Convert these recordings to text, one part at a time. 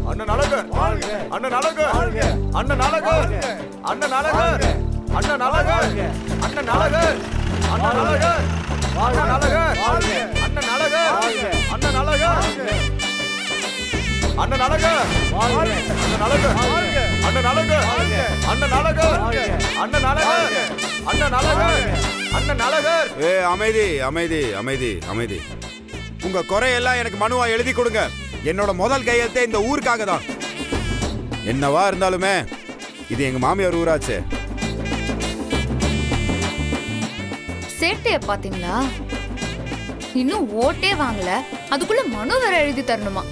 அண்ணன் அழகர் அண்ணன் அழகர் அண்ணன் அழகர் அண்ணன் அழகர் அண்ணன் அழகர் அண்ணன் அழகர் அண்ணன் அழகர் அண்ணன் அழகர் அண்ணன் அழகர் அண்ணன் அழகர் அண்ணன் அழகர் அண்ணன் அழகர் அண்ணன் அழகர் அண்ணன் அழகர் அண்ணன் அழகர் அண்ணன் அழகர் அண்ணன் அழகர். அமைதி அமைதி அமைதி அமைதி. உங்க குறையெல்லாம் எனக்கு மனுவா எழுதி கொடுங்க. என்னோட முதல் கையெழுத்தே இந்த ஊருக்காக தான். என்னவா இருந்தாலுமே இது எங்க மாமியார் ஊராச்சு. சேட்டைய பாத்தீங்களா? இன்னும் ஓட்டே வாங்கல, அதுக்குள்ள மனு வேற எழுதி தரணுமா?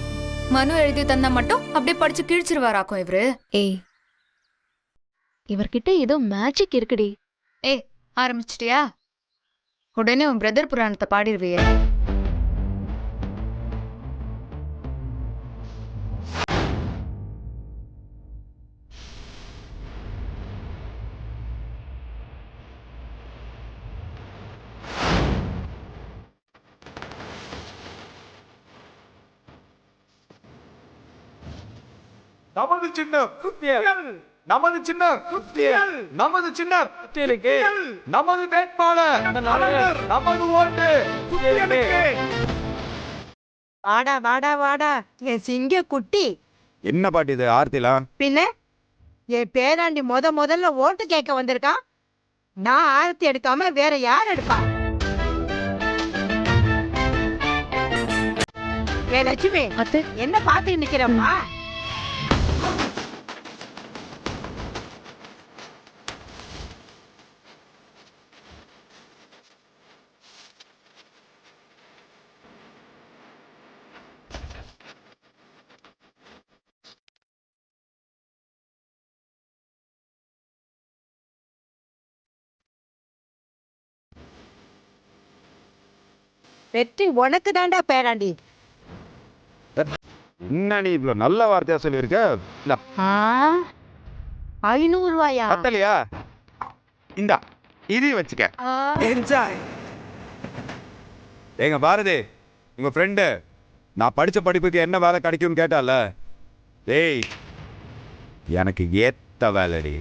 மனு எழுதி தந்தா மட்டும் அப்படியே படிச்சு கிழிச்சிருவாராக்கும் இவரு. ஏய், இவர்கிட்ட ஏதோ மேஜிக் இருக்குடி. ஏய், ஆரம்பிச்சிட்டியா? உடனே உன் பிரதர் புராணத்தை பாடிடுவியே. நமது சின்னம் நமது சின்னம் நமது சின்னம் நமது வேட்பாளர் நமது ஓட்டு. வாடா வாடா வாடா என் சிங்க குட்டி. என்ன பாட்டு இது ஆர்த்திலாம்? பின்ன என் பேராண்டி முதல்ல ஓட்டு கேட்க வந்திருக்கான். நான் ஆரத்தி எடுக்காம வேற யார் எடுப்பா? ஏ லட்சுமி, என்ன பார்த்து நிக்கிறம்மா? வெற்றி உனக்கு தாண்டா பேராண்டி. என்ன நீ இவ்வளவு நல்ல வார்த்தையா சொல்லியிருக்க? 500 ரூபாயா? பத்தலையா? இந்தா இது வச்சுக்க. என்ஜாய். ஏங்க பாரதி, உங்க ஃப்ரெண்டு நான் படிச்ச படிப்புக்கு என்ன வேலை கிடைக்கும்னு கேட்டால, ஏய் எனக்கு ஏத்த வேலைடி.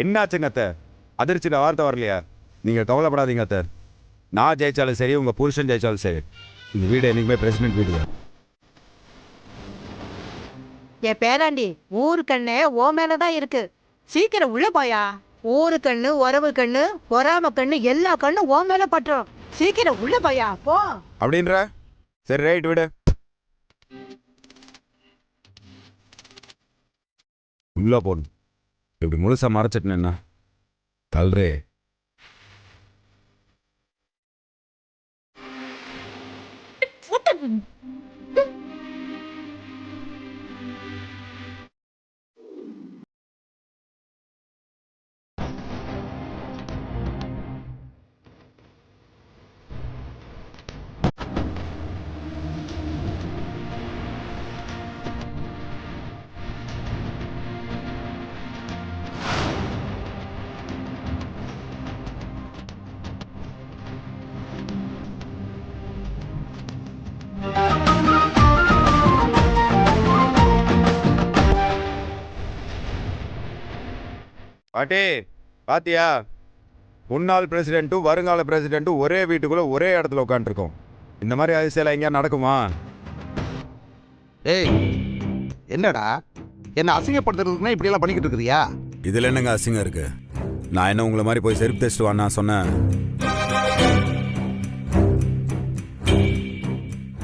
என்னாச்சுங்க அத்தை? அதிர்ச்சியில் வார்த்தை வரலையா? நீங்கள் கவலைப்படாதீங்க அத்தை. நான் ஜெயிச்சாலும் சரி, உங்கள் புருஷன் ஜெயிச்சாலும் சரி, இந்த வீடு என்றைக்குமே பிரசிடென்ட் வீடு தான். என் பேராண்டி, ஊரு கண்ணு ஓ மேலதான் இருக்கு. சீக்கிரம் உள்ள போயா. ஊரு கண்ணு, உறவு கண்ணு, பொறாம கண்ணு, எல்லா கண்ணும் ஓ மேல பட்டுரும். சீக்கிரம் உள்ள போயா போ. அப்படின்ற? சரி ரைட் விடு. உள்ள போகணும். இப்படி முழுசா மறைச்சிட்டேன்னா தல்றே. பாட்டி பாத்தியா, முன்னாள் பிரசிடென்ட்டும் வருங்கால பிரசிடென்ட்டும் ஒரே வீட்டுக்குள்ள ஒரே இடத்துல உட்காந்துருக்கோம். இந்த மாதிரி அதிசயம் எங்கேயா நடக்குமா? ஏய், என்னடா என்ன அசிங்கப்படுத்துறதுக்குன்னா இப்படி எல்லாம் பண்ணிக்கிட்டு இருக்கிறியா? இதுல என்னங்க அசிங்கம் இருக்கு? நான் என்ன உங்களை மாதிரி போய் செருப்பு தேய்ச்சிட்டு வான்னா சொன்னேன்?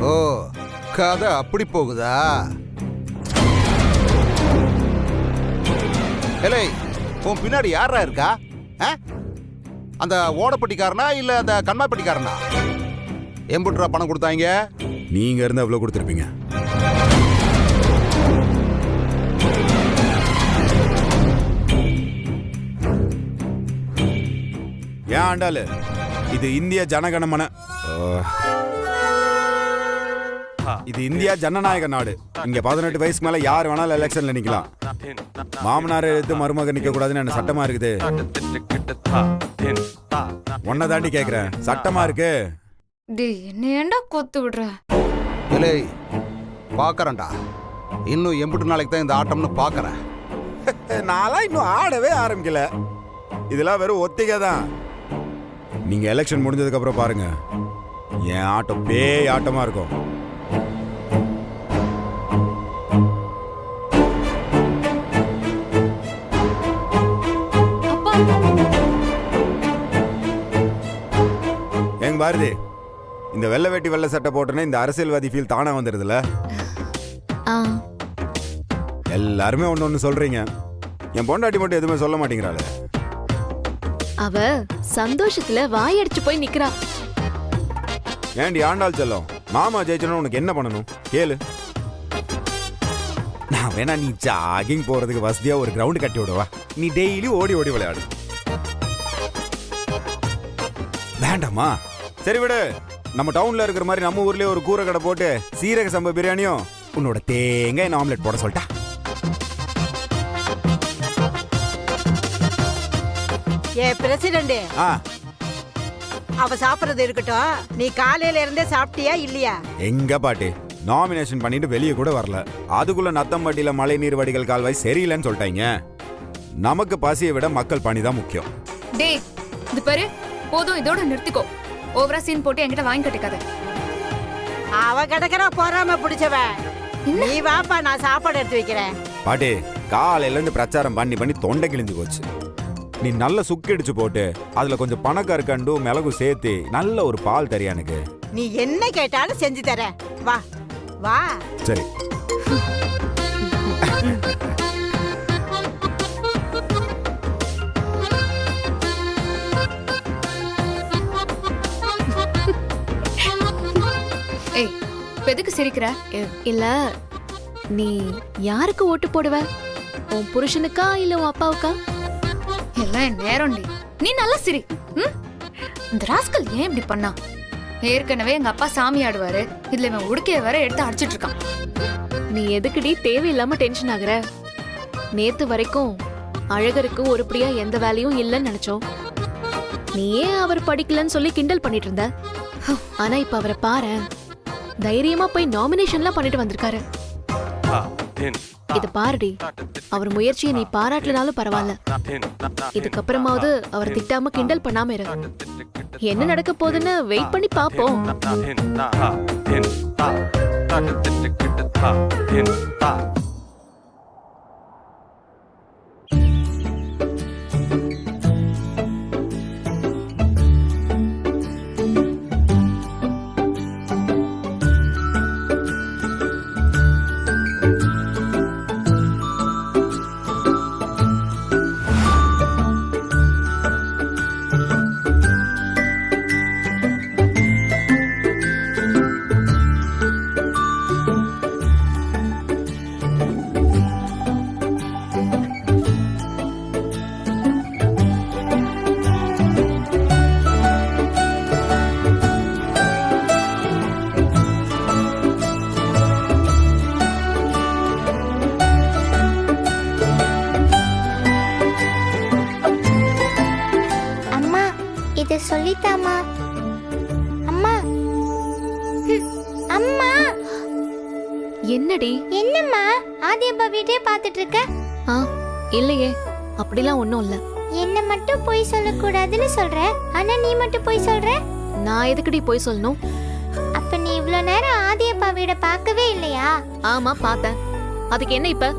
ஓ, கதை அப்படி போகுதா? ஏலே, உன் பின்னாடி யாரா இருக்கா? அந்த ஓடப்பட்டிக்காரனா இல்ல அந்த கண்மாப்பட்டிக்காரனா? எம்புட்ரா பணம் கொடுத்தாங்க? நீங்க இருந்தா எவ்வளவு கொடுத்துருப்பீங்க? ஏன் ஆண்டாளு, இது இந்திய ஜனகணமன, இது இந்தியா ஜனநாயக நாடு. இங்க 18 வயசுக்கு மேல யார் வேணாலும் எலெக்ஷன்ல நிக்கலாம். மாமனார் எடுத்து மருமகன் நிக்க கூடாதுன்னு என்ன சட்டமா இருக்குது? ஒன்ன தாண்டி கேக்குறேன், சட்டமா இருக்கு. டேய் என்ன ஏன்டா கொத்து விடுற? இல்லை பார்க்கறேன்டா. இன்னும் எம்பிட்டு நாளைக்கு தான் இந்த ஆட்டம்னு பார்க்கறேன். நான்லாம் இன்னும் ஆடவே ஆரம்பிக்கல. இதெல்லாம் வெறும் ஒத்திகை தான். நீங்க எலெக்ஷன் முடிஞ்சதுக்கு அப்புறம் பாருங்க, என் ஆட்டம் பேய் ஆட்டமா இருக்கும். அப்பா எங்க பாரதி, இந்த வெள்ளை வேட்டி வெள்ளை சட்டை போட்டோன்னே இந்த அரசியல்வாதி ஃபீல் தானா வந்துடுதுல. எல்லாருமே ஒன்னு சொல்றீங்க, என் பொண்டாட்டி மட்டும் எதுவுமே சொல்ல மாட்டேங்கிறாளே. அவ சந்தோஷத்துல வாயடிச்சு போய் நிக்கிறா. ஏண்டி ஆண்டாள் செல்லம், மாமா ஜெயிச்சனும் உனக்கு என்ன பண்ணணும் கேளு. நான் வேணா நீ ஜாகிங் போறதுக்கு வசதியா ஒரு கிரவுண்ட் கட்டி விடுவா, நீ டெய்லி ஓடி ஓடி விளையாடு. வேண்டாமா? சரி விடு, நம்ம டவுன்ல இருக்கிற மாதிரி நம்ம ஊர்லயே ஒரு கூரை கடை போட்டு சீரக சம்பா பிரியாணியும் உன்னோட தேங்காய் ஆம்லெட் போட சொல்லிட்டா. ஏ பிரசிடண்ட், ஆ, அவ சாப்பிடுறது இருக்கட்டும், நீ காலையில இருந்தே சாப்பிட்டியா இல்லையா? எங்க பாட்டி நாமினேஷன் பண்ணிட்டு வெளியே கூட வரல, அதுக்குள்ள நத்தம்பட்டியில மழை நீர் வடிகள் கால்வாய் சரியில்லைன்னு சொல்லிட்டாங்க. நமக்கு பசியை விட மக்கள் பணி தான் முக்கியம். டேய் இது பாரு, போதும் இதோட நிறுத்திக்கோ. ஓவரா சீன் போட்டு என்கிட்ட வாங்கி கட்டிக்காத. அவ கிடக்குற பொறாம பிடிச்சவ. நீ வாப்பா, நான் சாப்பாடு எடுத்து வைக்கிறேன். பாட்டி காலையில இருந்து பிரச்சாரம் பண்ணி பண்ணி தொண்டை கிழிஞ்சு போச்சு. நீ நல்ல சுக்கடிச்சு போட்டு அதுல கொஞ்சம் பணக்கற்கண்டு மிளகு சேர்த்து நல்ல ஒரு பால் தரியா எனக்கு. நீ என்ன கேட்டாலும் செஞ்சு தரேன். வா வா. சரி. ஏய் எதுக்கு சிரிக்கிற? இல்ல, நீ யாருக்கு ஓட்டு போடுவ? உன் புருஷனுக்கா இல்ல உன் அப்பாவுக்கா? எல்லாம் என் நேரம்டி. நீ நல்லா சிரி. இந்த ராஸ்கல் ஏன் இப்படி பண்ணா? ஏற்கனவே எங்க அப்பா சாமி ஆடுவாரு, இதுல இவன் உடுக்கைய வேற எடுத்து அடிச்சிட்டு இருக்கான். நீ எதுக்குடி தேவையில்லாம டென்ஷன் ஆகுற? நேத்து வரைக்கும் அழகருக்கு ஒருபடியா எந்த வேலையும் இல்லைன்னு நினைச்சோம். நீ ஏன் அவர் படிக்கலன்னு சொல்லி கிண்டல் பண்ணிட்டு இருந்த. ஆனா இப்ப அவரை பாரு, தைரியமா போய் நாமினேஷன்லாம் பண்ணிட்டு வந்திருக்காரு. இது பாருடி, அவர் முயற்சியை நீ பாராட்டலனாலும் பரவாயில்ல. இதுக்கப்புறமாவது அவர் திட்டாம கிண்டல் பண்ணாம இரு. என்ன நடக்க போகுதுன்னு வெயிட் பண்ணி பாப்போம். சொல்லித்தாமா அம்மா. அம்மா என்னடி? என்னம்மா ஆதியப்பா வீட்டே பார்த்துட்டு இருக்க? இல்லையே, அப்படிலாம் ஒண்ணும் இல்ல. என்ன மட்டும் போய் சொல்லக்கூடாதுன்னு சொல்ற, ஆனா நீ மட்டும் போய் சொல்ற. நான் எதுக்குடி போய் சொல்லணும்? அப்ப நீ இவ்ளோ நேரம் ஆதியப்பா வீட பார்க்கவே இல்லையா? ஆமா பார்த்தேன். அதுக்கு என்ன இப்ப?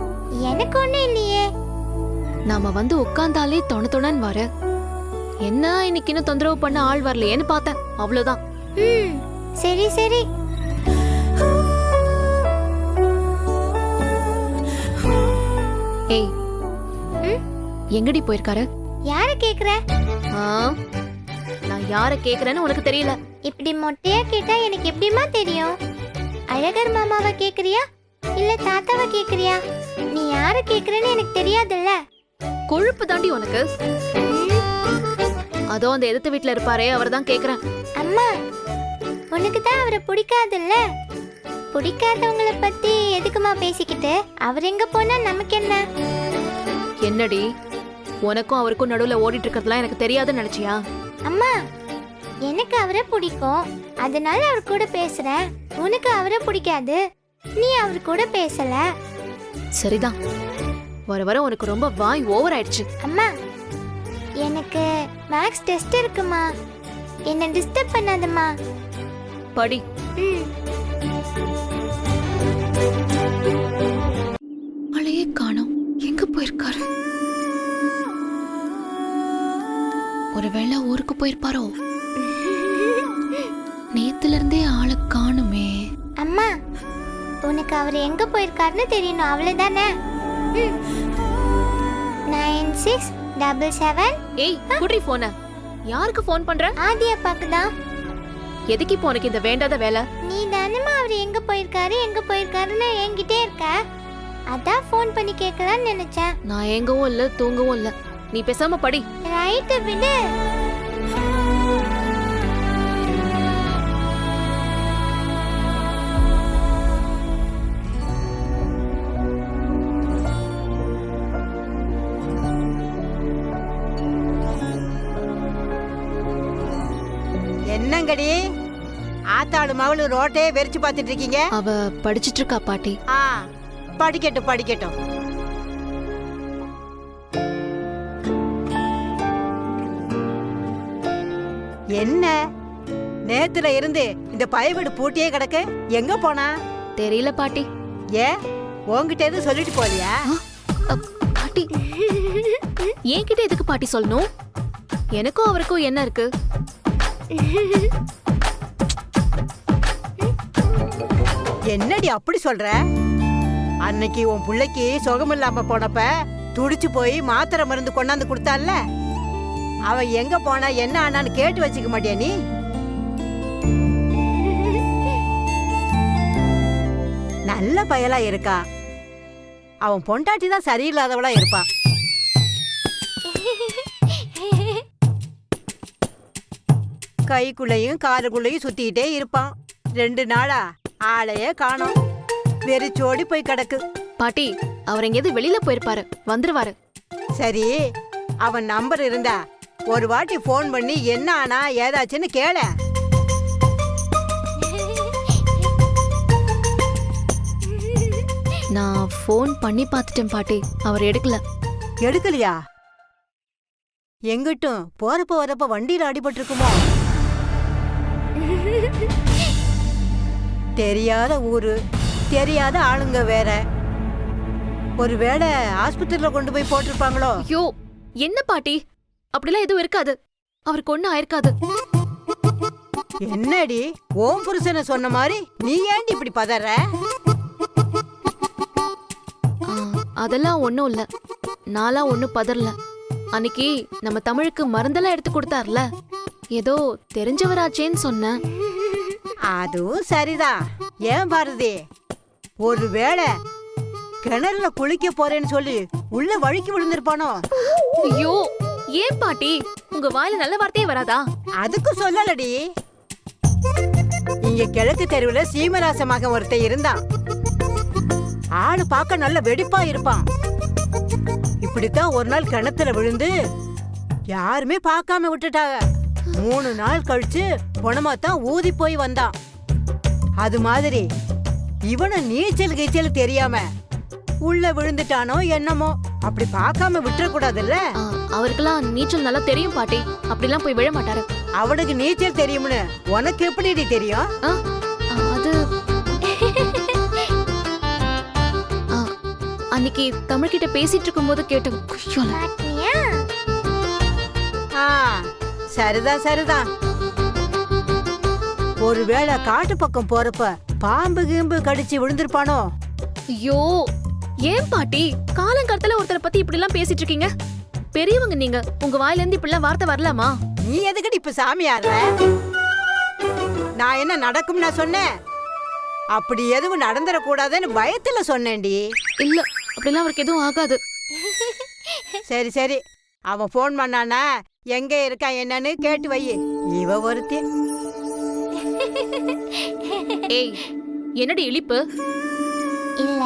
எனக்கு ஒண்ணும் இல்லையே. நாம வந்து உட்கார்ந்தாலே தொண வர, என்ன இன்னைக்கு இன்னும் தொந்தரவு பண்ண ஆள் வரலையேன்னு பார்த்தேன், அவ்வளவுதான். சரி சரி. ஏய், எங்கடி போயிருக்காரு? யார கேக்குற? நான் யார கேக்குறேன்னு உனக்கு தெரியல. இப்படி மொட்டையா கேட்டா எனக்கு எப்படிமா தெரியும்? அழகர் மாமாவை கேக்குறியா இல்ல தாத்தாவை கேக்குறியா? நீ யார கேக்குறேன்னு எனக்கு தெரியாதுல்ல. கொழுப்பு தாண்டி உனக்கு. அதோ அந்த எதிர்த்து வீட்டுல இருப்பாரே, அவர் தான் கேக்குறேன். அம்மா, உனக்கு தான் அவரை பிடிக்காதுல்ல. பிடிக்காதவங்கள பத்தி எதுக்குமா பேசிக்கிட்டு? அவர் எங்க போனா நமக்கு என்ன? என்னடி, உனக்கும் அவருக்கும் நடுவுல ஓடிட்டு இருக்கிறதுலாம் எனக்கு தெரியாதுன்னு நினைச்சியா? அம்மா, எனக்கு அவரை பிடிக்கும், அதனால அவர் கூட பேசுறேன். உனக்கு அவரை பிடிக்காது, நீ அவர் கூட பேசல. சரிதான், வர வர உனக்கு ரொம்ப வாய் ஓவர் ஆயிடுச்சு. அம்மா, எனக்கு மேக்ஸ் டெஸ்ட் இருக்குமா, என்ன டிஸ்டர்ப் பண்ணாதம்மா. படி. ம். ஆளையே காணோம், எங்க போயிருக்காரு? ஒருவேளை ஊருக்கு போயிருப்பாரோ? நேத்துல இருந்தே ஆளை காணுமே. அம்மா, உனக்கு அவர் எங்க போயிருக்காருன்னு தெரியணும், அவ்வளவுதானே? 9677. ஏய் குடி போன. யாருக்கு ஃபோன் பண்ற? ஆதி அப்பாக்கு தான். எதுக்கு இப்போ உனக்கு இந்த வேண்டாத வேலை? நீ தானேம்மா அவர் எங்க போயிருக்காருன்னு என்கிட்டே இருக்க. அதான் ஃபோன் பண்ணி கேட்கலான்னு நினைச்சேன். நான் எங்கவும் இல்ல தூங்கவும் இல்ல, நீ பேசாம படி. ரைட்டு, விடு. என்னங்கடி ஆத்தாடு மவளு ரோட்டே வெறிச்சு பார்த்துட்டு இருக்கீங்க? அவ படிச்சிட்டு இருக்கா பாட்டி. ஆ, படிக்கட்டும் படிக்கட்டும். என்ன நேத்துல இருந்து இந்த பயவீடு பூட்டியே கிடக்கு, எங்க போனா? தெரியல பாட்டி. ஏன் உன்கிட்ட எதுவும் சொல்லிட்டு போலியா? பாட்டி என்கிட்ட எதுக்கு பாட்டி சொல்லணும்? எனக்கும் அவருக்கும் என்ன இருக்கு? என்னடி அப்படி சொல்ற? அன்னைக்கு உன் பிள்ளைக்கு சுகம் இல்லாம போனப்ப துடிச்சு போய் மாத்திரை மருந்து கொண்டாந்து கொடுத்தால, அவ எங்க போனா என்ன ஆனான்னு கேட்டு வச்சுக்க மாட்டியா நீ? நல்ல பயலா இருக்கா, அவன் பொண்டாட்டி தான் சரியில்லாதவளா இருப்பான். கைக்குள்ளையும் காலுக்குள்ளையும் சுத்திக்கிட்டே இருப்பான். 2 நாளா ஆளையே காணோம், வெறிச்சோடி போய் கிடக்கு. பாட்டி அவர் எங்கேயாவது வெளியில போயிருப்பாரு, வந்துருவாரு. சரி, அவன் நம்பர் இருந்தா ஒரு வாட்டி ஃபோன் பண்ணி என்ன ஆனா ஏதாச்சுன்னு கேள. நான் ஃபோன் பண்ணி பார்த்துட்டேன் பாட்டி, அவர் எடுக்கல. எடுக்கலையா? எங்கிட்டும் போறப்ப வரப்ப வண்டியில அடிபட்டு இருக்குமோ? தெரியாத ஊரு, தெரியாத ஆளுங்க வேற. ஒருவேளை ஆஸ்பத்திரியில கொண்டு போய் போட்டிருப்பாங்களோ? ஐயோ என்ன பாட்டி, அப்படிலாம் எதுவும் இருக்காது, அவருக்கு ஒண்ணும் ஆயிருக்காது. என்னடி ஓம் புருஷனை சொன்ன மாதிரி நீ ஏண்டி இப்படி பதற? அதெல்லாம் ஒண்ணும் இல்ல, நான்லாம் ஒண்ணும் பதறல. அன்னைக்கு நம்ம தமிழுக்கு மருந்தெல்லாம் எடுத்து கொடுத்தார்ல, ஏதோ தெரிஞ்சவராச்சேன்னு சொன்னேன். அதுவும் சரிதான். ஏன் பாரதி, ஒருவேளை கிணறுல குளிக்க போறேன்னு சொல்லி உள்ள வழுக்கி விழுந்திருப்பானோ? ஐயோ ஏன் பாட்டி, உங்க வாயில நல்ல வார்த்தையே வராதா? அதுக்கு சொல்லலடி. இங்க கிழக்கு தெருவுல சீமராச மகன் ஒருத்தன் இருந்தான். ஆளு பார்க்க நல்ல வெடிப்பா இருப்பான். இப்படித்தான் ஒரு நாள் கிணத்துல விழுந்து யாருமே பார்க்காம விட்டுட்டாங்க. 3 நாள் கழிச்சு பொணமாத்தான் ஊதி போய் வந்தான். அது மாதிரி இவனும் நீச்சல் கீச்சல் தெரியாம உள்ள விழுந்துட்டானோ என்னமோ. அப்படி பார்க்காம விட்டுறக்கூடாதுல்ல. அவருக்கெல்லாம் நீச்சல் நல்லா தெரியும் பாட்டி, அப்படிலாம் போய் விழ மாட்டாரு. அவனுக்கு நீச்சல் தெரியும்னு உனக்கு எப்படி தெரியும்? அது அன்னைக்கு தமிழ்கிட்ட பேசிட்டு இருக்கும்போது கேட்டேன். மாட்டினியா? சரிதான் சரிதான். ஒருவேளை காட்டு பக்கம் போறப்ப பாம்பு கீம்பு கடிச்சு விழுந்திருப்பானோ? ஐயோ ஏன் பாட்டி, காலங்கடத்துல ஒருத்தரை பத்தி இப்படி எல்லாம் பேசிட்டு இருக்கீங்க? பெரியவங்க நீங்க, உங்க வாயில இருந்து இப்படி எல்லாம் வார்த்தை வரலாமா? நீ எதுக்கடி இப்ப சாமியாடுற? நான் என்ன நடக்கும் நான் சொன்னேன்? அப்படி எதுவும் நடந்துடக்கூடாதுன்னு பயத்துல சொன்னேன்டி. இல்ல, அப்படிலாம் அவருக்கு எதுவும் ஆகாது. சரி சரி, அவன் போன் பண்ணானா எங்க இருக்கான் என்னன்னு கேட்டு வை. இவ ஒருத்தி. ஏய் என்னடி இழிப்பு? இல்ல,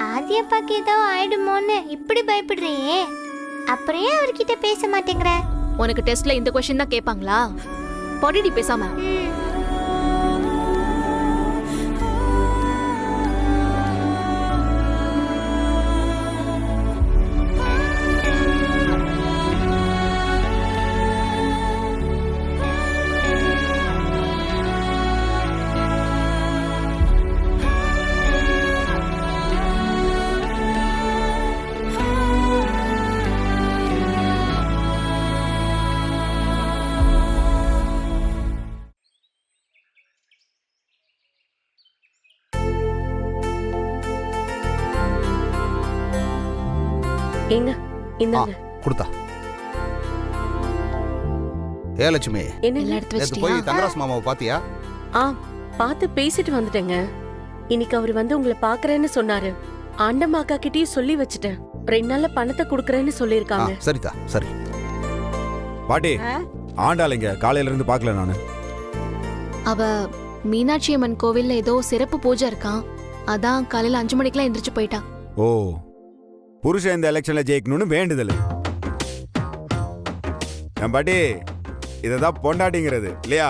ஆதி அப்பாக்கு ஏதோ ஆயிடுமோன்னு இப்படி பயப்படுறியே, அப்புறம் ஏன் அவர்கிட்ட பேச மாட்டேங்கிற? உனக்கு டெஸ்ட்ல இந்த क्वेश्चन தான் கேட்பாங்களா? படிடி பேசாம. ஏங்க இந்தாங்க. கொடுத்தா. ஏ லட்சுமி, என்ன எல்லாம் எடுத்து நேத்து போய் வச்சிட்டியா? தங்கராஸ் மாமாவை பாத்தியா? ஆ பார்த்து பேசிட்டு வந்துட்டேங்க. இன்னைக்கு அவர் வந்து உங்களை பாக்குறேன்னு சொன்னாரு. ஆண்டம்மாக்கா கிட்டயும் சொல்லி வச்சுட்டேன். 2 நாள்ல பணத்தை குடுக்கறேன்னு சொல்லிருக்காங்க. சரிதா, சரி. பாட்டி ஆ? ஆண்டாளுங்க காலையில இருந்து பார்க்கல நானு. அவ மீனாட்சி அம்மன் கோவில்ல ஏதோ சிறப்பு பூஜை இருக்கான். அதான் காலையில 5 மணிக்கெல்லாம் எந்திரிச்சு போயிட்டான். ஓ, புருஷன் இந்த எலெக்ஷன்ல ஜெயிக்கணும்னு வேண்டுதல். என் பாட்டி இததான் பொண்டாட்டிங்கிறது இல்லையா?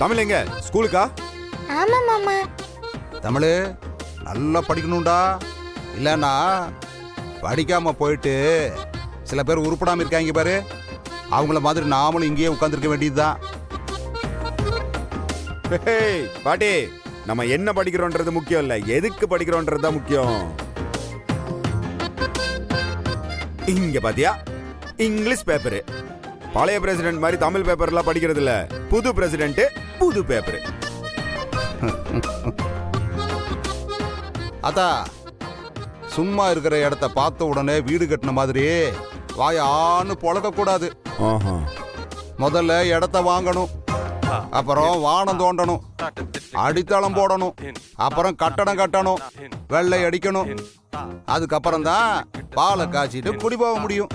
தமிழ் எங்க ஸ்கூலுக்கா? ஆமா மாமா. தமிழ் நல்லா படிக்கணும்டா. இல்லைன்னா படிக்காம போயிட்டு சில பேர் உருப்படாம இருக்காங்க பாரு, அவங்கள மாதிரி நாமளும் இங்கேயே உட்காந்துருக்க வேண்டியதுதான். ஹேய், பாட்டி நம்ம என்ன படிக்கிறோன்றது முக்கியம் இல்ல, எதுக்கு படிக்கிறோன்றது தான் முக்கியம். இங்க பாத்தியா, இங்கிலீஷ் பேப்பரு. பழைய பிரசிடென்ட் மாதிரி தமிழ் பேப்பர்லாம் படிக்கிறது இல்ல, புது பிரசிடென்ட் புது பேப்பரு. அதா சும்மா இருக்கிற இடத்த பார்த்த உடனே வீடு கட்டின மாதிரி வாயான்னு பொழக்க கூடாது. ஆஹா. முதல்ல இடத்த வாங்கணும், அப்புறம் வானம் தோண்டணும், அடித்தளம் போடணும், அப்புறம் கட்டடம் கட்டணும், வெள்ளை அடிக்கணும். அதுக்கப்புறம் தான் பாலை காய்ச்சிட்டு குடி போக முடியும்.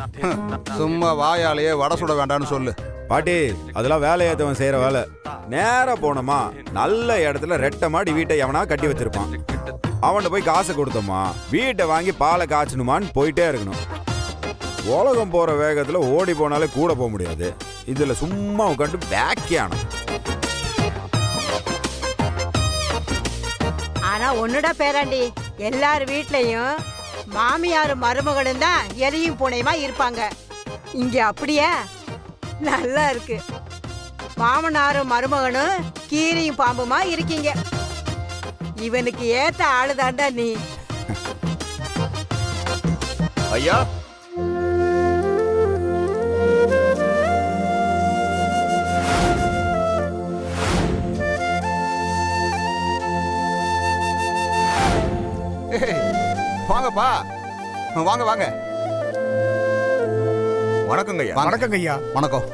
சும்மா வாயாலேயே வடை சுட வேண்டாம்னு சொல்லு. பாட்டி அதெல்லாம் வேலையேத்தவன் செய்யற வேலை. நேரா போனோமா நல்ல இடத்துல ரெட்டை மாடி வீட்டை எவனா கட்டி வச்சிருப்பான், அவன்கிட்ட போய் காசை கொடுத்தோமா வீட்டை வாங்கி பாலை காய்ச்சணுமான்னு போயிட்டே இருக்கணும். உலகம் போற வேகத்துல ஓடி போனாலே கூட போக முடியாது, இதுல சும்மா உட்காந்து பேக்கியானம். ஆனா ஒண்ணுடா பேராண்டி, எல்லார் வீட்லயும் மாமியாரும் மருமகளும் தான் எலியும் பூனையுமா இருப்பாங்க. இங்க அப்படியே நல்லா இருக்கு. மாமனாரும் மருமகனும் கீரியும் பாம்புமா இருக்கீங்க. இவனுக்கு ஏத்த ஆளுதாண்டா நீ. ஐயா, வாங்கப்பா, வாங்க வாங்க. வணக்கங்க ஐயா. வாங்க. வணக்கங்க ஐயா. வணக்கம்.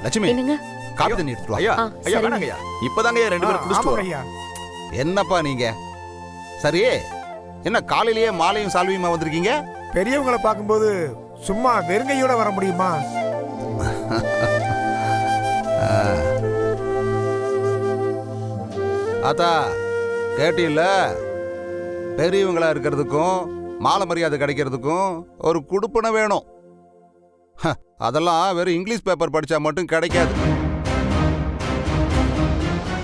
லட்சுமி, என்னங்க? காப்பி தண்ணி எடுத்துட்டு வா. ஐயா ஆ, ஐயா சரிங்க. வேணாங்க ஐயா, இப்பதாங்க ஐயா 2 பேரும் குடிச்சிட்டு ஆமாங்க வரோம். ஐயா. என்னப்பா நீங்க? சரி, என்ன காலையிலேயே மாலையும் சால்வியுமா வந்திருக்கீங்க? பெரியவங்களை பார்க்கும்போது சும்மா வெறுங்கையோட வர முடியுமா? அதா கேட்டீல்ல, பெரியவங்களா இருக்கிறதுக்கும் மாலை மரியாதை கிடைக்கிறதுக்கும் ஒரு குடுப்பனை வேணும். அதெல்லாம் வெறும் இங்கிலீஷ் பேப்பர் படிச்சா மட்டும் கிடைக்காது.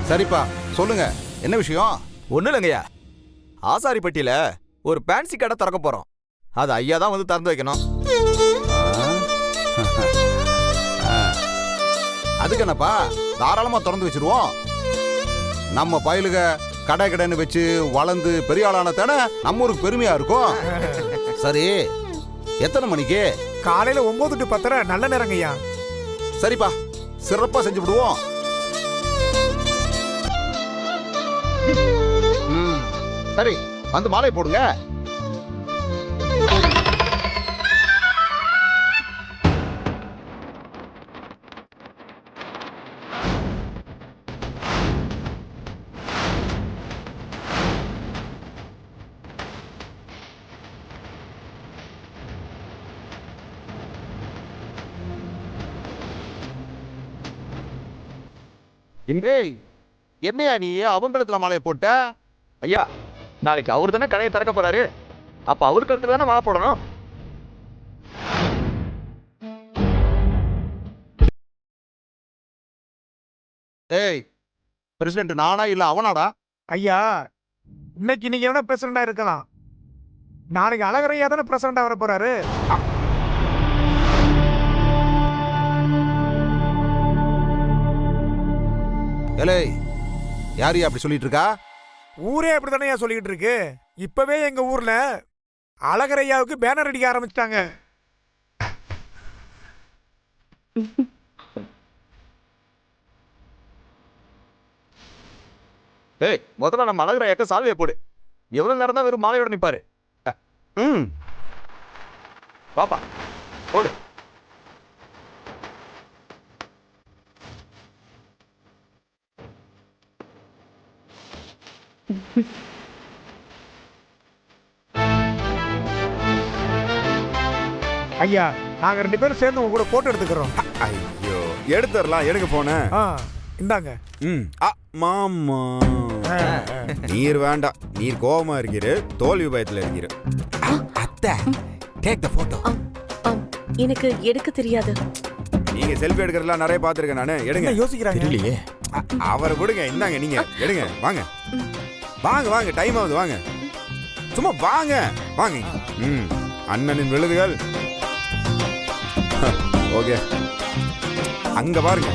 சரிப்பா, சொல்லுங்க, என்ன விஷயம்? ஒண்ணு இல்லைங்க ஐயா, ஆசாரிப்பட்டியில ஒரு பேன்சி கடை திறக்க போறோம். அது ஐயா தான் வந்து திறந்து வைக்கணும். அதுக்கு என்னப்பா, தாராளமா திறந்து வச்சிருவோம். நம்ம பயலுக கடை கடைன்னு வச்சு வளர்ந்து பெரிய ஆளான தானே நம்ம ஊருக்கு பெருமையா இருக்கும். சரி, எத்தனை மணிக்கு? காலையில 9 to 10 நல்ல நேரங்க ஐயா. சரிப்பா, சிறப்பா செஞ்சு விடுவோம். சரி, வந்து மாலை போடுங்க. இன்றே என்னையா நீ அவங்கடத்துல மாலையை போட்ட? ஐயா, நாளைக்கு அவர் தானே கடையை திறக்க போறாரு, அப்ப அவருக்கு தானே மாலை போடணும். ஏய் பிரசிடென்ட் நானா இல்ல அவனாடா? ஐயா, இன்னைக்கு நீங்க எவனா பிரசிடண்டா இருக்கலாம், நாளைக்கு அழகரையா தானே பிரசிடண்டா வர போறாரு. ஏலே யாரு அப்படி சொல்லிட்டு இருக்கா? ஊரே அப்படித்தானே சொல்லிக்கிட்டு இருக்கு. இப்பவே எங்க ஊர்ல அழகரையாவுக்கு பேனர் அடிக்க ஆரம்பிச்சிட்டாங்க. ஏய், முதல்ல நம்ம அழகரையாக்க சால்வையை போடு. எவ்வளவு நேரம் தான் வெறும் மாலையோட நிப்பாரு. ம் பாப்பா போடு. ஐயா, நாங்க 2 பேரும் சேர்ந்து உங்க கூட போட்டோ எடுத்துக்கிறோம். ஐயோ, எடுத்துடலாம், எடுக்க போனேன். இந்தாங்க. மாமா நீர் வேண்டாம், நீர் கோபமா இருக்கிற, தோல்வி பயத்துல இருக்கிற. அத்தை, டேக் தி போட்டோ. எனக்கு எடுக்க தெரியாது. நீங்க செல்ஃபி எடுக்கிறதெல்லாம் நிறைய பார்த்துருக்கேன் நானு. எடுங்க. யோசிக்கிறாங்க தெரியலையே. அவரை விடுங்க, இந்தாங்க, நீங்க எடுங்க. வாங்க வாங்க வாங்க, டைம் ஆகுது, வாங்க, சும்மா வாங்க வாங்க. அண்ணனின் விழுதுகள். ஓகே, அங்க பாருங்க.